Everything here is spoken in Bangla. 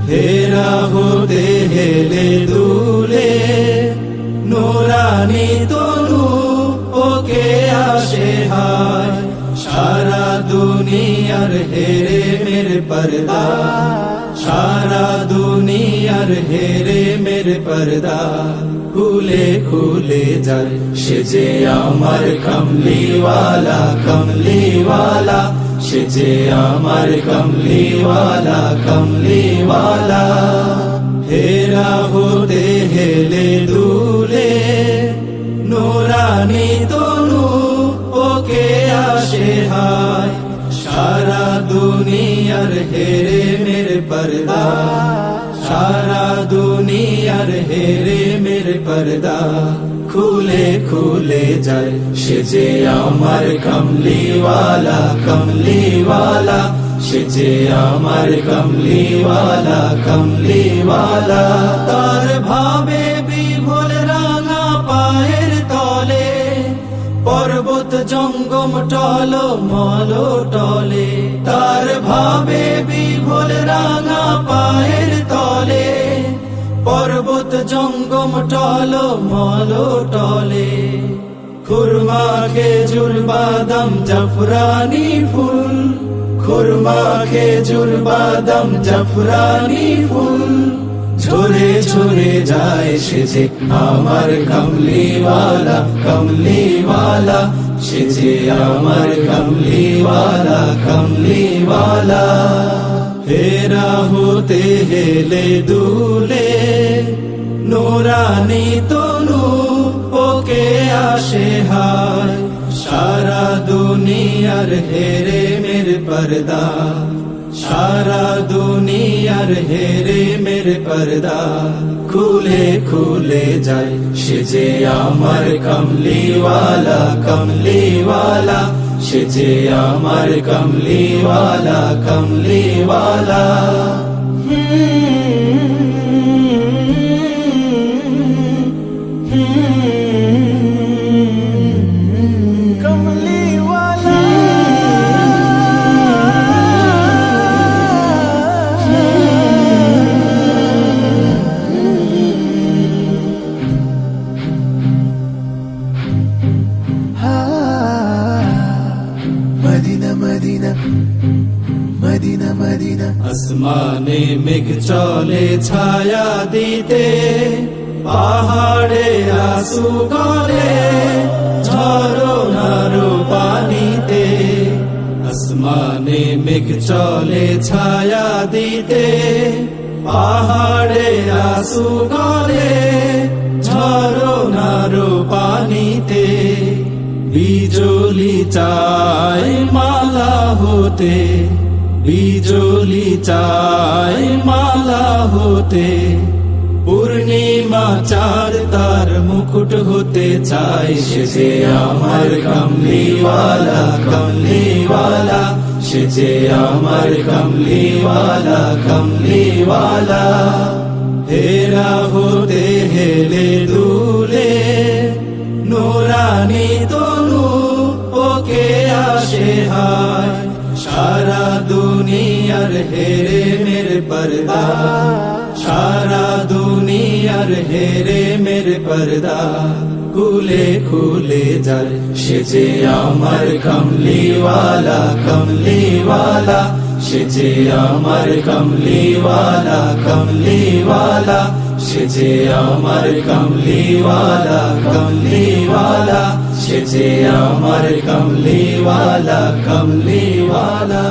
হেরা হতে হেলে দুলে নুরানি তনু ওকে আসে হায় সারা দুনিয়ার হেরে মেরে পর্দা সারা দুনিয়ার হেরে মেরে পর্দা খুলে খুলে যায় সে যে আমার কমলিওয়ালা কমলিওয়ালা সে যে আমার কমলিওয়ালা কমলিওয়ালা হেরা হতে হেলে দুলে নুরানি তনু ওকে আসে হায় সারা দুনিয়ার হেরে মেরে পর্দা সারা দুনিয়ার হেরে মেরে পর্দা খুলে খুলে যায় সে যে আমার কমলিওয়ালা কমলিওয়ালা সে যে আমার কমলিওয়ালা কমলিওয়ালা তার ভাবে বিভোল রাঙা পায়ের তলে পর্বত জঙ্গম টল মল টলে তার ভাবে বিভোল রাঙা পায়ের তলে পর্বত জঙ্গম টল মল টলে খুরমা খেজুর বাদাম জাফরানি ফুল খুরমা খেজুর বাদাম জাফরানি ফুল ঝরে ঝরে যায় সে যে আমার কমলিওয়ালা কমলিওয়ালা সে যে আমার কমলিওয়ালা কমলিওয়ালা হেরা হতে হেলে দুলে নুরানি তনু ওকে আসে হায় সারা দুনিয়ার হেরে মেরে পর্দা সারা দুনিয়ার হেরে মেরে পর্দা খুলে খুলে যায় সে যে আমার কমলিওয়ালা কমলিওয়ালা সে যে আমার কমলিওয়ালা কমলিওয়ালা মদিনা মদিনা মদিনা মদিনা আসমানে মেঘ চলে ছায়া দিতে পাহাড়ে আসু গলে ঝরনার পানিতে আসমানে মেঘ চলে ছায়া দিতে পাহাড়ে আসু গলে ঝরনার পানিতে বিজলি চায় মালা হতে বিজলি চায় মালা হতে পূর্ণিমা চার তার মুকুট হতে চায় সে যে আমার কমলিওয়ালা কমলিওয়ালা সে যে আমার কমলিওয়ালা কমলিওয়ালা হেরা হতে হেলে দুলে নুরানি তনু ওকে আসে হায় সারা দুনিয়ার হেরে মেরে পর্দা সারা দুনিয়ার হেরে মেরে পর্দা খুলে খুলে যায় সে যে আমার কমলিওয়ালা কমলিওয়ালা সে যে আমার কমলিওয়ালা কমলিওয়ালা সে যে আমার কমলিওয়ালা কমলিওয়ালা সে যে আমার কমলিওয়ালা কমলিওয়ালা